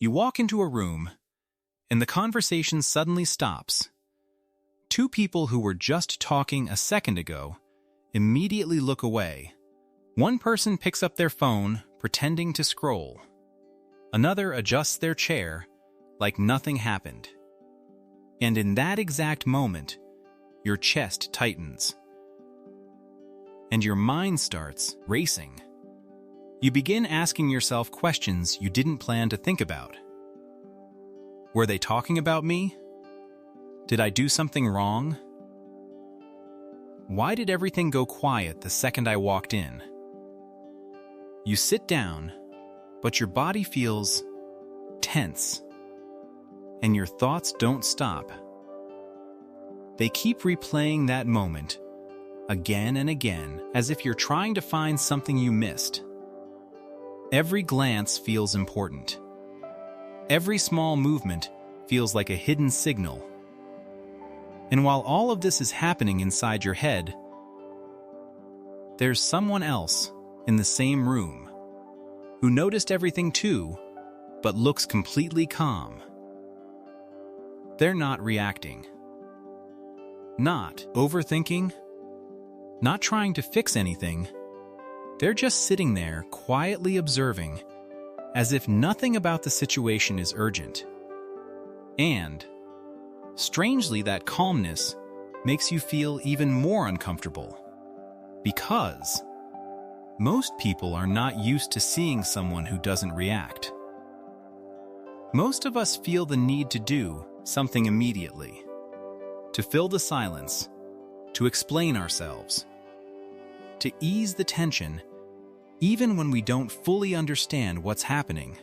You walk into a room, and the conversation suddenly stops. Two people who were just talking a second ago immediately look away. One person picks up their phone, pretending to scroll. Another adjusts their chair like nothing happened. And in that exact moment, your chest tightens. And your mind starts racing. You begin asking yourself questions you didn't plan to think about. Were they talking about me? Did I do something wrong? Why did everything go quiet the second I walked in? You sit down, but your body feels tense, and your thoughts don't stop. They keep replaying that moment again and again, as if you're trying to find something you missed. Every glance feels important. Every small movement feels like a hidden signal. And while all of this is happening inside your head, there's someone else in the same room who noticed everything too, but looks completely calm. They're not reacting, not overthinking, not trying to fix anything. They're just sitting there, quietly observing, as if nothing about the situation is urgent. And, strangely, that calmness makes you feel even more uncomfortable. Because most people are not used to seeing someone who doesn't react. Most of us feel the need to do something immediately, to fill the silence, to explain ourselves, to ease the tension, even when we don't fully understand what's happening.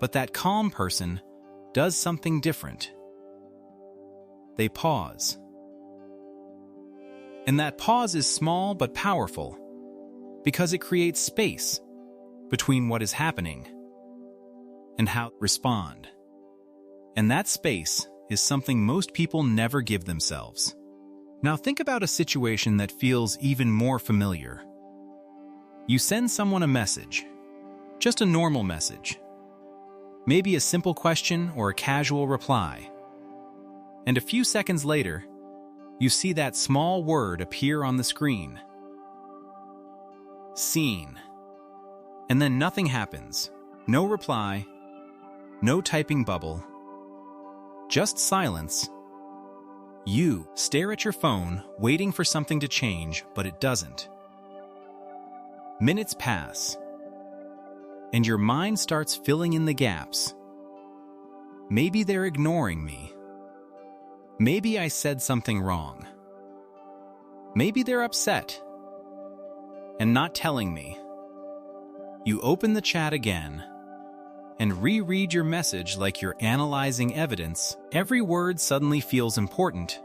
But that calm person does something different. They pause. And that pause is small but powerful, because it creates space between what is happening and how to respond. And that space is something most people never give themselves. Now think about a situation that feels even more familiar. You send someone a message, just a normal message, maybe a simple question or a casual reply. And a few seconds later, you see that small word appear on the screen. Seen. And then nothing happens. No reply, no typing bubble, just silence. You stare at your phone, waiting for something to change, but it doesn't. Minutes pass, and your mind starts filling in the gaps. Maybe they're ignoring me. Maybe I said something wrong. Maybe they're upset and not telling me. You open the chat again and reread your message like you're analyzing evidence. Every word suddenly feels important.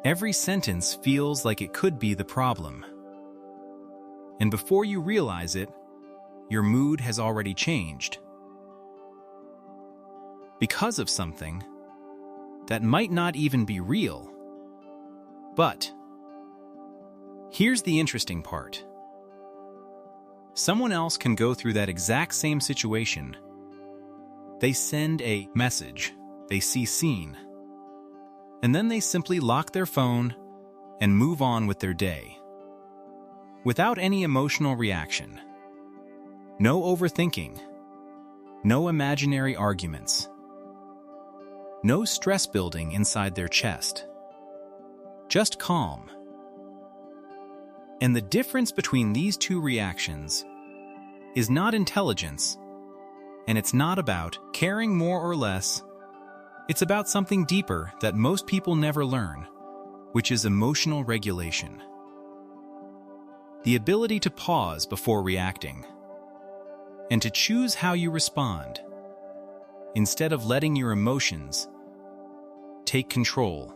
Every sentence feels like it could be the problem. And before you realize it, your mood has already changed. Because of something that might not even be real. But here's the interesting part. Someone else can go through that exact same situation. They send a message, they see seen, and then they simply lock their phone and move on with their day. Without any emotional reaction. No overthinking. No imaginary arguments. No stress building inside their chest. Just calm. And the difference between these two reactions is not intelligence, and it's not about caring more or less. It's about something deeper that most people never learn, which is emotional regulation. The ability to pause before reacting, and to choose how you respond, instead of letting your emotions take control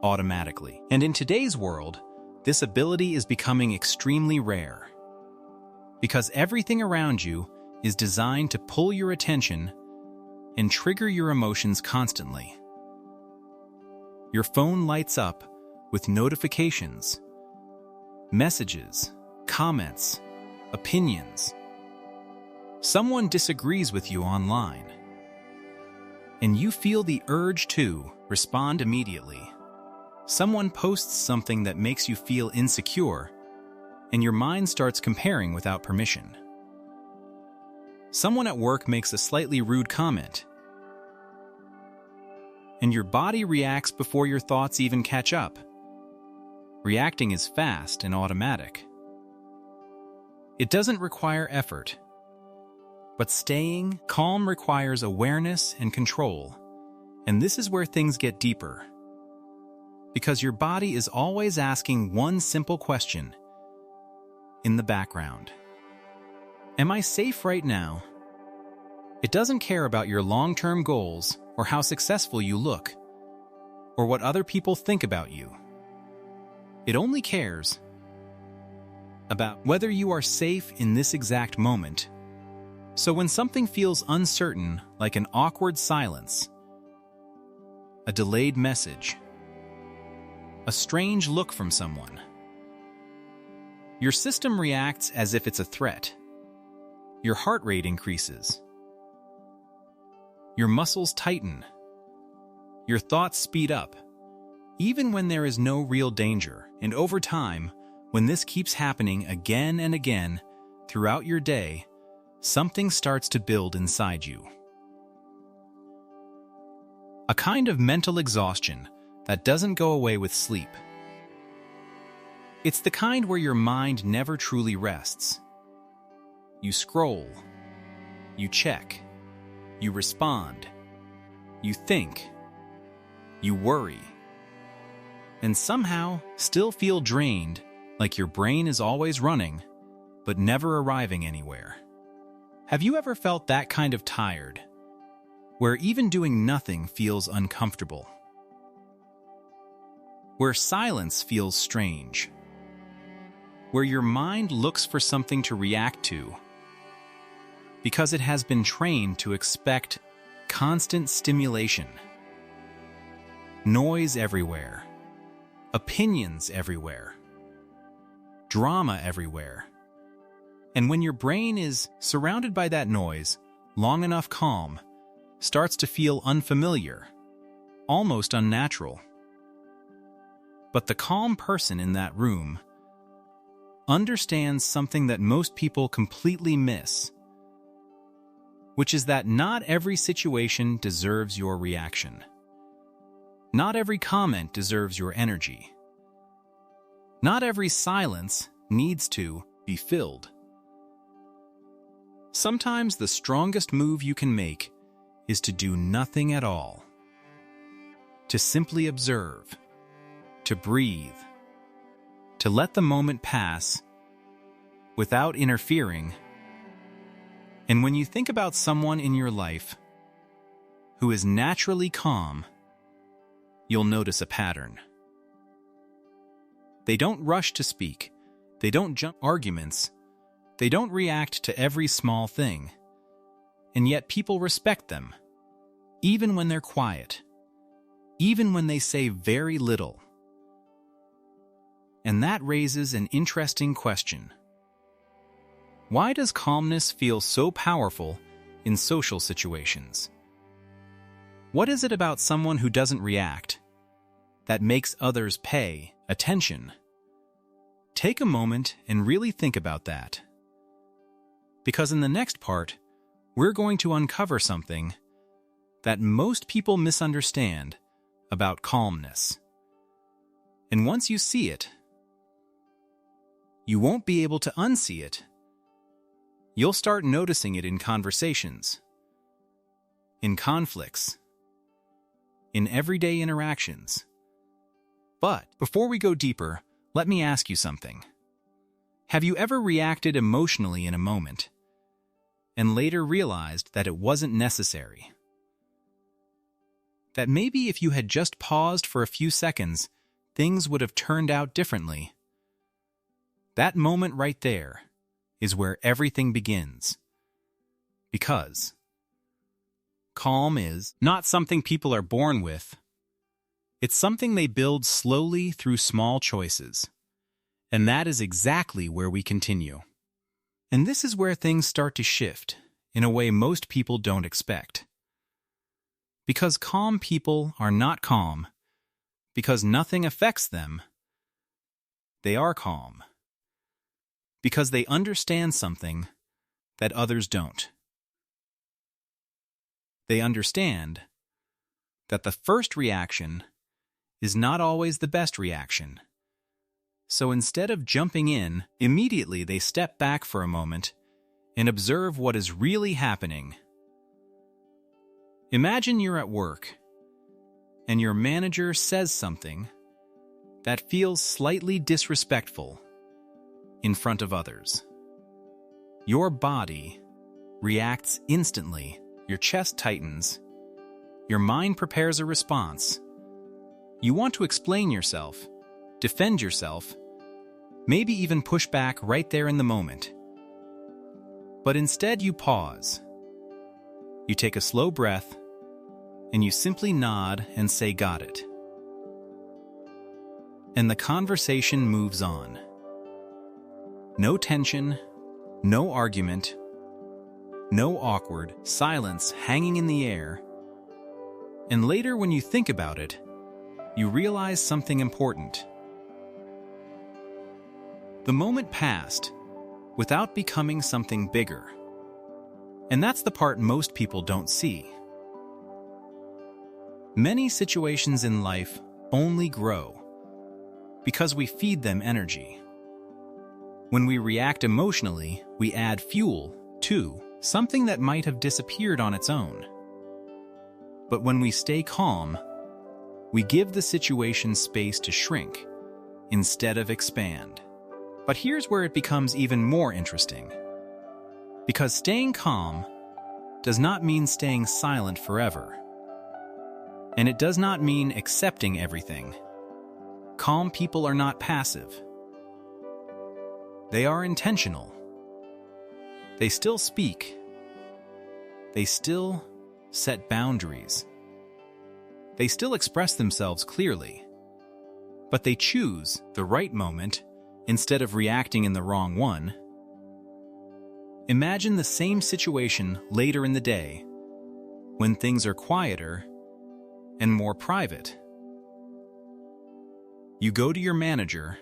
automatically. And in today's world, this ability is becoming extremely rare, because everything around you is designed to pull your attention and trigger your emotions constantly. Your phone lights up with notifications, messages, comments, opinions, Someone disagrees with you online, and you feel the urge to respond immediately. Someone posts something that makes you feel insecure, and your mind starts comparing without permission. Someone at work makes a slightly rude comment, and your body reacts before your thoughts even catch up. Reacting is fast and automatic. It doesn't require effort, but staying calm requires awareness and control, and this is where things get deeper. Because your body is always asking one simple question in the background. Am I safe right now? It doesn't care about your long-term goals or how successful you look, or what other people think about you. It only cares about whether you are safe in this exact moment. So when something feels uncertain, like an awkward silence, a delayed message, a strange look from someone, your system reacts as if it's a threat. Your heart rate increases. Your muscles tighten. Your thoughts speed up, even when there is no real danger. And over time, when this keeps happening again and again throughout your day, something starts to build inside you. A kind of mental exhaustion that doesn't go away with sleep. It's the kind where your mind never truly rests. You scroll, you check, you respond, you think, you worry, and somehow still feel drained, like your brain is always running, but never arriving anywhere. Have you ever felt that kind of tired, where even doing nothing feels uncomfortable? Where silence feels strange? Where your mind looks for something to react to, because it has been trained to expect constant stimulation. Noise everywhere, opinions everywhere, drama everywhere. And when your brain is surrounded by that noise, long enough calm starts to feel unfamiliar, almost unnatural. But the calm person in that room understands something that most people completely miss, which is that not every situation deserves your reaction. Not every comment deserves your energy. Not every silence needs to be filled. Sometimes the strongest move you can make is to do nothing at all. To simply observe, to breathe, to let the moment pass without interfering. And when you think about someone in your life who is naturally calm, you'll notice a pattern. They don't rush to speak. They don't jump arguments. They don't react to every small thing. And yet people respect them, even when they're quiet, even when they say very little. And that raises an interesting question. Why does calmness feel so powerful in social situations? What is it about someone who doesn't react that makes others pay attention? Take a moment and really think about that. Because in the next part, we're going to uncover something that most people misunderstand about calmness. And once you see it, you won't be able to unsee it. You'll start noticing it in conversations, in conflicts, in everyday interactions. But before we go deeper, let me ask you something. Have you ever reacted emotionally in a moment and later realized that it wasn't necessary? That maybe if you had just paused for a few seconds, things would have turned out differently? That moment right there is where everything begins. Because calm is not something people are born with. It's something they build slowly through small choices. And that is exactly where we continue. And this is where things start to shift, in a way most people don't expect. Because calm people are not calm because nothing affects them. They are calm because they understand something that others don't. They understand that the first reaction is not always the best reaction. So instead of jumping in, immediately they step back for a moment and observe what is really happening. Imagine you're at work and your manager says something that feels slightly disrespectful in front of others. Your body reacts instantly. Your chest tightens. Your mind prepares a response. You want to explain yourself, defend yourself, maybe even push back right there in the moment. But instead you pause. You take a slow breath, and you simply nod and say, "Got it." And the conversation moves on. No tension, no argument, no awkward silence hanging in the air. And later, when you think about it, you realize something important. The moment passed without becoming something bigger. And that's the part most people don't see. Many situations in life only grow because we feed them energy. When we react emotionally, we add fuel to something that might have disappeared on its own. But when we stay calm, we give the situation space to shrink instead of expand. But here's where it becomes even more interesting. Because staying calm does not mean staying silent forever. And it does not mean accepting everything. Calm people are not passive. They are intentional. They still speak. They still set boundaries. They still express themselves clearly. But they choose the right moment instead of reacting in the wrong one. Imagine the same situation later in the day, when things are quieter and more private. You go to your manager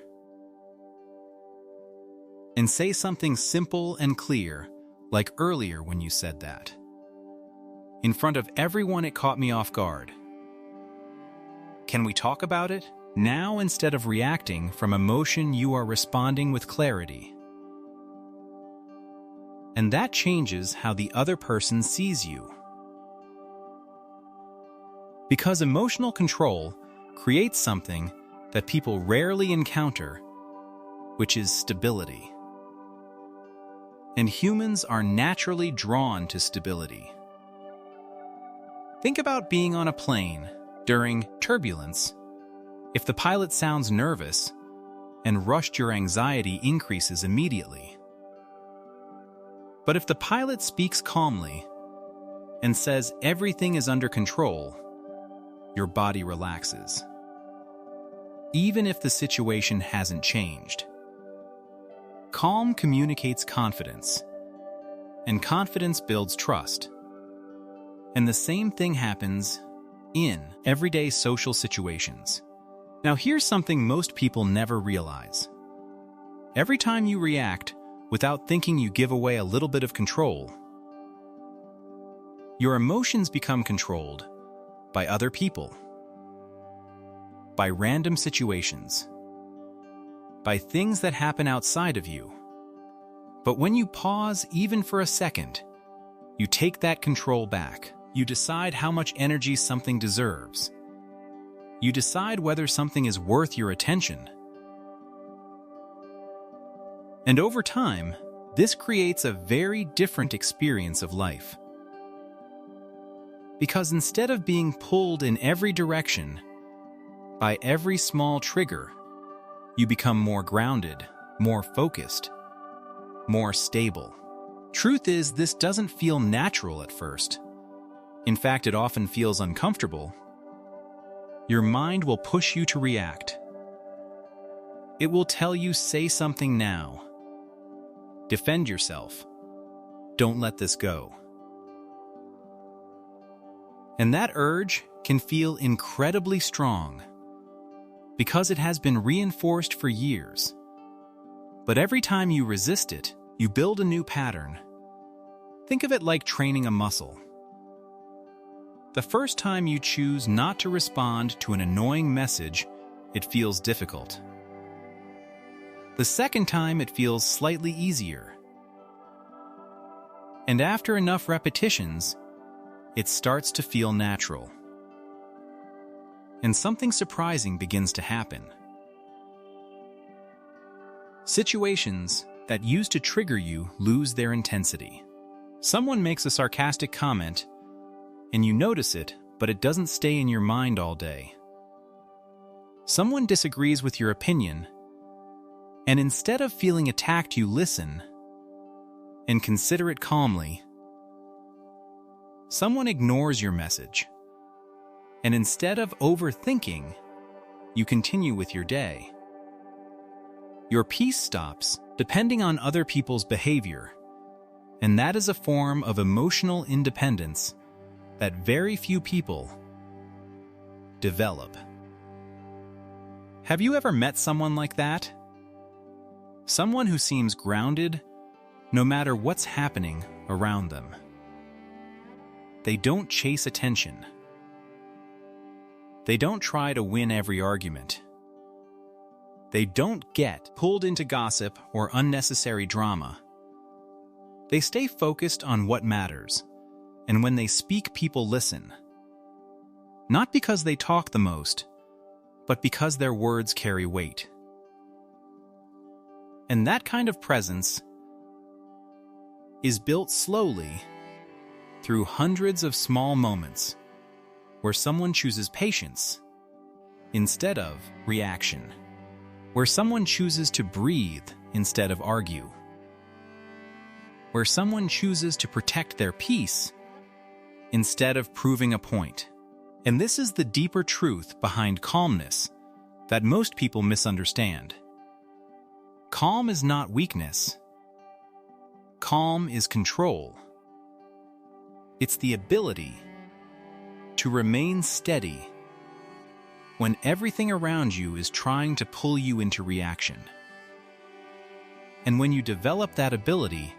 and say something simple and clear, like earlier when you said that. In front of everyone, it caught me off guard. Can we talk about it? Now, instead of reacting from emotion, you are responding with clarity. And that changes how the other person sees you. Because emotional control creates something that people rarely encounter, which is stability. And humans are naturally drawn to stability. Think about being on a plane during turbulence. If the pilot sounds nervous and rushed, your anxiety increases immediately. But if the pilot speaks calmly and says everything is under control, your body relaxes. Even if the situation hasn't changed. Calm communicates confidence, and confidence builds trust. And the same thing happens in everyday social situations. Now here's something most people never realize. Every time you react without thinking, you give away a little bit of control. Your emotions become controlled by other people, by random situations, by things that happen outside of you. But when you pause even for a second, you take that control back. You decide how much energy something deserves. You decide whether something is worth your attention. And over time, this creates a very different experience of life. Because instead of being pulled in every direction by every small trigger, you become more grounded, more focused, more stable. Truth is, this doesn't feel natural at first. In fact, it often feels uncomfortable. Your mind will push you to react. It will tell you, say something now. Defend yourself. Don't let this go. And that urge can feel incredibly strong because it has been reinforced for years. But every time you resist it, you build a new pattern. Think of it like training a muscle. The first time you choose not to respond to an annoying message, it feels difficult. The second time, it feels slightly easier. And after enough repetitions, it starts to feel natural. And something surprising begins to happen. Situations that used to trigger you lose their intensity. Someone makes a sarcastic comment, and you notice it, but it doesn't stay in your mind all day. Someone disagrees with your opinion, and instead of feeling attacked, you listen and consider it calmly. Someone ignores your message, and instead of overthinking, you continue with your day. Your peace stops depending on other people's behavior, and that is a form of emotional independence that very few people develop. Have you ever met someone like that? Someone who seems grounded no matter what's happening around them. They don't chase attention. They don't try to win every argument. They don't get pulled into gossip or unnecessary drama. They stay focused on what matters, and when they speak, people listen. Not because they talk the most, but because their words carry weight. And that kind of presence is built slowly through hundreds of small moments where someone chooses patience instead of reaction, where someone chooses to breathe instead of argue, where someone chooses to protect their peace instead of proving a point. And this is the deeper truth behind calmness that most people misunderstand. Calm is not weakness. Calm is control. It's the ability to remain steady when everything around you is trying to pull you into reaction. And when you develop that ability,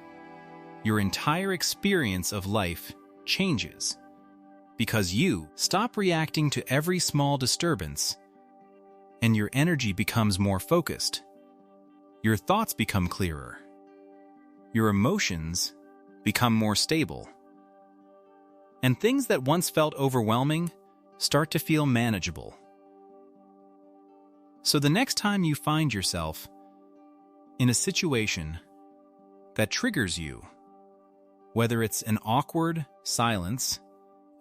your entire experience of life changes because you stop reacting to every small disturbance and your energy becomes more focused. Your thoughts become clearer. Your emotions become more stable. And things that once felt overwhelming start to feel manageable. So the next time you find yourself in a situation that triggers you, whether it's an awkward silence,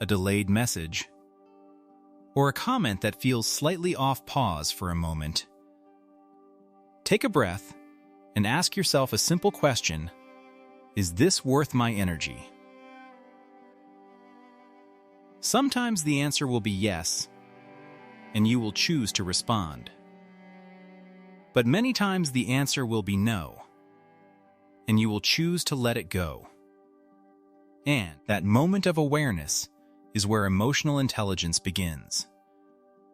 a delayed message, or a comment that feels slightly off pause for a moment, take a breath and ask yourself a simple question: is this worth my energy? Sometimes the answer will be yes, and you will choose to respond. But many times the answer will be no, and you will choose to let it go. And that moment of awareness is where emotional intelligence begins.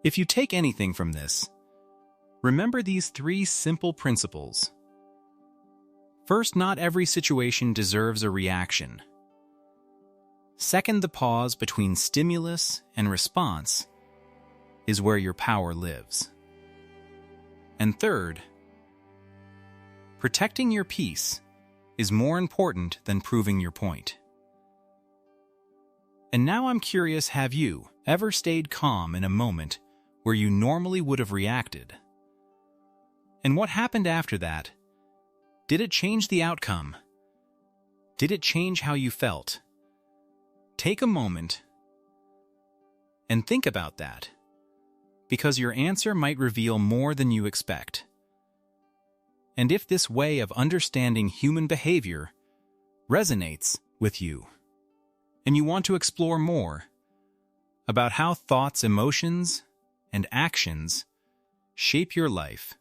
If you take anything from this, remember these 3 simple principles. First, not every situation deserves a reaction. Second, the pause between stimulus and response is where your power lives. And third, protecting your peace is more important than proving your point. And now I'm curious, have you ever stayed calm in a moment where you normally would have reacted? And what happened after that? Did it change the outcome? Did it change how you felt? Take a moment and think about that, because your answer might reveal more than you expect. And if this way of understanding human behavior resonates with you, and you want to explore more about how thoughts, emotions, and actions shape your life,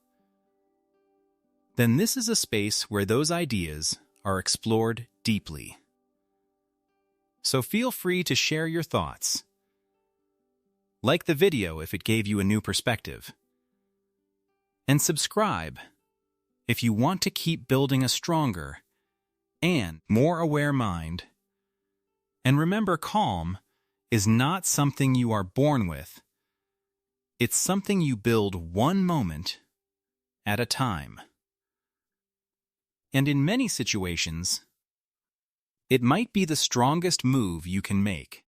then this is a space where those ideas are explored deeply. so feel free to share your thoughts. Like the video if it gave you a new perspective. And subscribe if you want to keep building a stronger and more aware mind. And remember, calm is not something you are born with. It's something you build one moment at a time. And in many situations, it might be the strongest move you can make.